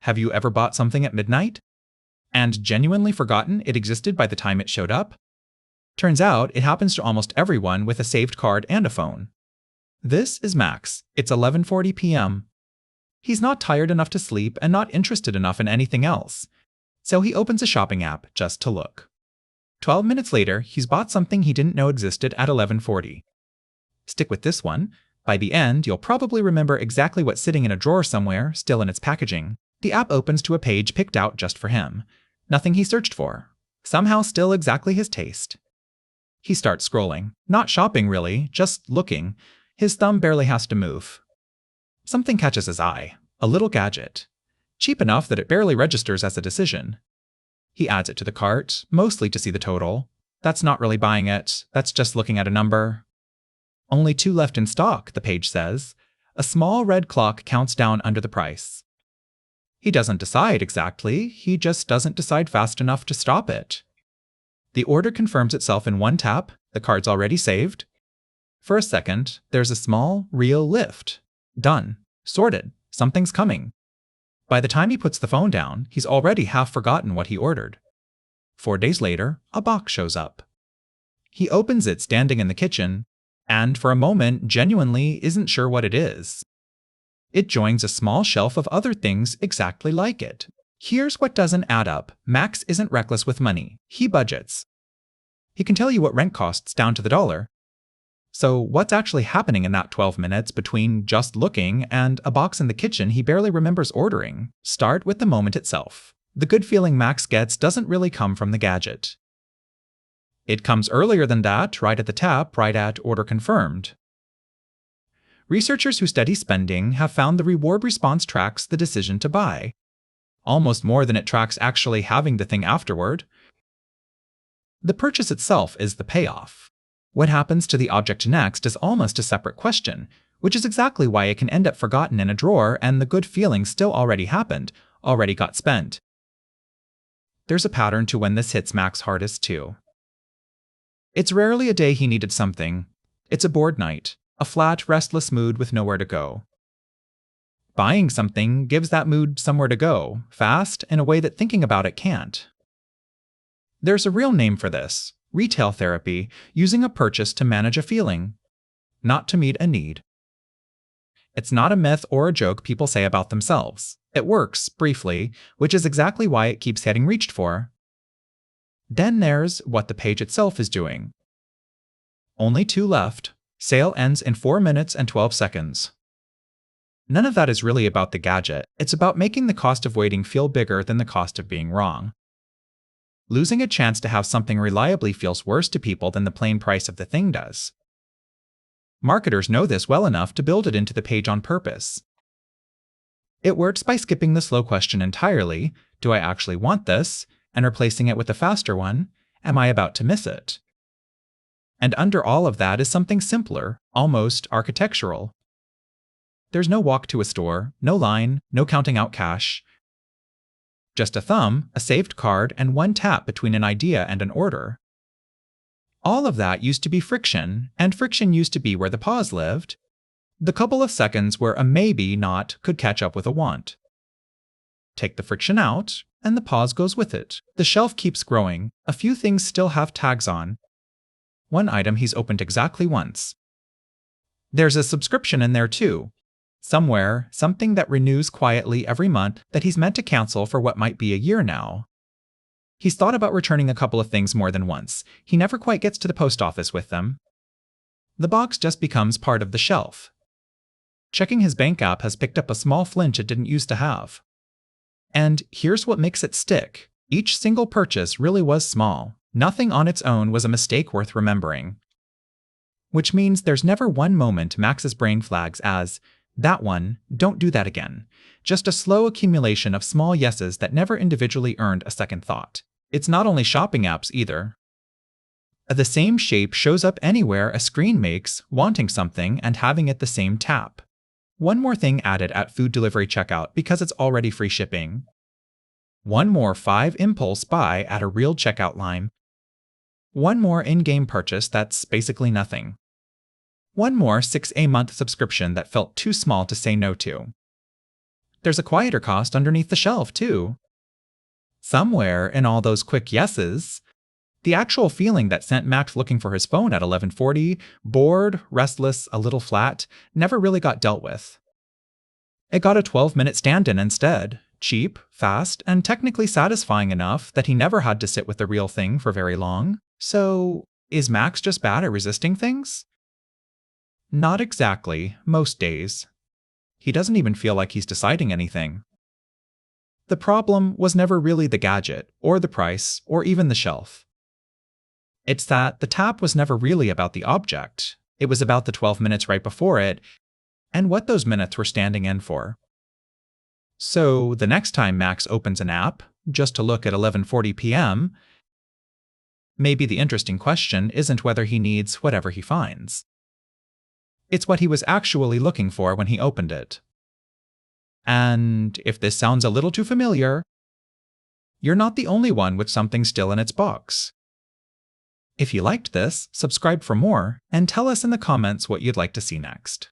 Have you ever bought something at midnight and genuinely forgotten it existed by the time it showed up? Turns out it happens to almost everyone with a saved card and a phone. This is Max. It's 11:40 p.m. He's not tired enough to sleep and not interested enough in anything else, so he opens a shopping app just to look. 12 minutes later, he's bought something he didn't know existed at 11:40. Stick with this one. By the end, you'll probably remember exactly what's sitting in a drawer somewhere, still in its packaging. The app opens to a page picked out just for him. Nothing he searched for. Somehow still exactly his taste. He starts scrolling. Not shopping really, just looking. His thumb barely has to move. Something catches his eye. A little gadget. Cheap enough that it barely registers as a decision. He adds it to the cart, mostly to see the total. That's not really buying it. That's just looking at a number. Only 2 left in stock, the page says. A small red clock counts down under the price. He doesn't decide exactly. He just doesn't decide fast enough to stop it. The order confirms itself in one tap. The card's already saved. For a second, there's a small, real lift. Done. Sorted. Something's coming. By the time he puts the phone down, he's already half forgotten what he ordered. 4 days later, a box shows up. He opens it standing in the kitchen, and for a moment genuinely isn't sure what it is. It joins a small shelf of other things exactly like it. Here's what doesn't add up. Max isn't reckless with money. He budgets. He can tell you what rent costs down to the dollar. So what's actually happening in that 12 minutes between just looking and a box in the kitchen he barely remembers ordering? Start with the moment itself. The good feeling Max gets doesn't really come from the gadget. It comes earlier than that, right at the tap, right at order confirmed. Researchers who study spending have found the reward response tracks the decision to buy. Almost more than it tracks actually having the thing afterward. The purchase itself is the payoff. What happens to the object next is almost a separate question, which is exactly why it can end up forgotten in a drawer and the good feeling still already happened, already got spent. There's a pattern to when this hits Max hardest too. It's rarely a day he needed something. It's a bored night, a flat, restless mood with nowhere to go. Buying something gives that mood somewhere to go, fast, in a way that thinking about it can't. There's a real name for this. Retail therapy, using a purchase to manage a feeling, not to meet a need. It's not a myth or a joke people say about themselves. It works, briefly, which is exactly why it keeps getting reached for. Then there's what the page itself is doing. Only 2 left. Sale ends in 4 minutes and 12 seconds. None of that is really about the gadget. It's about making the cost of waiting feel bigger than the cost of being wrong. Losing a chance to have something reliably feels worse to people than the plain price of the thing does. Marketers know this well enough to build it into the page on purpose. It works by skipping the slow question entirely, do I actually want this, and replacing it with a faster one, am I about to miss it? And under all of that is something simpler, almost architectural. There's no walk to a store, no line, no counting out cash. Just a thumb, a saved card, and 1 tap between an idea and an order. All of that used to be friction, and friction used to be where the pause lived. The couple of seconds where a maybe not could catch up with a want. Take the friction out, and the pause goes with it. The shelf keeps growing. A few things still have tags on. One item he's opened exactly once. There's a subscription in there too. Somewhere, something that renews quietly every month that he's meant to cancel for what might be a year now. He's thought about returning a couple of things more than once. He never quite gets to the post office with them. The box just becomes part of the shelf. Checking his bank app has picked up a small flinch it didn't used to have. And here's what makes it stick. Each single purchase really was small. Nothing on its own was a mistake worth remembering. Which means there's never one moment Max's brain flags as, that one, don't do that again. Just a slow accumulation of small yeses that never individually earned a second thought. It's not only shopping apps either. The same shape shows up anywhere a screen makes, wanting something and having it the same tap. One more thing added at food delivery checkout because it's already free shipping. One more 5 impulse buy at a real checkout line. One more in-game purchase that's basically nothing. One more 6 a month subscription that felt too small to say no to. there's a quieter cost underneath the shelf, too. Somewhere in all those quick yeses, the actual feeling that sent Max looking for his phone at 11:40, bored, restless, a little flat, never really got dealt with. It got a 12-minute stand-in instead, cheap, fast, and technically satisfying enough that he never had to sit with the real thing for very long. So, is Max just bad at resisting things? Not exactly, most days. He doesn't even feel like he's deciding anything. The problem was never really the gadget, or the price, or even the shelf. It's that the tap was never really about the object. It was about the 12 minutes right before it, and what those minutes were standing in for. So the next time Max opens an app, just to look at 11:40 p.m., maybe the interesting question isn't whether he needs whatever he finds. It's what he was actually looking for when he opened it. And if this sounds a little too familiar, you're not the only one with something still in its box. If you liked this, subscribe for more, and tell us in the comments what you'd like to see next.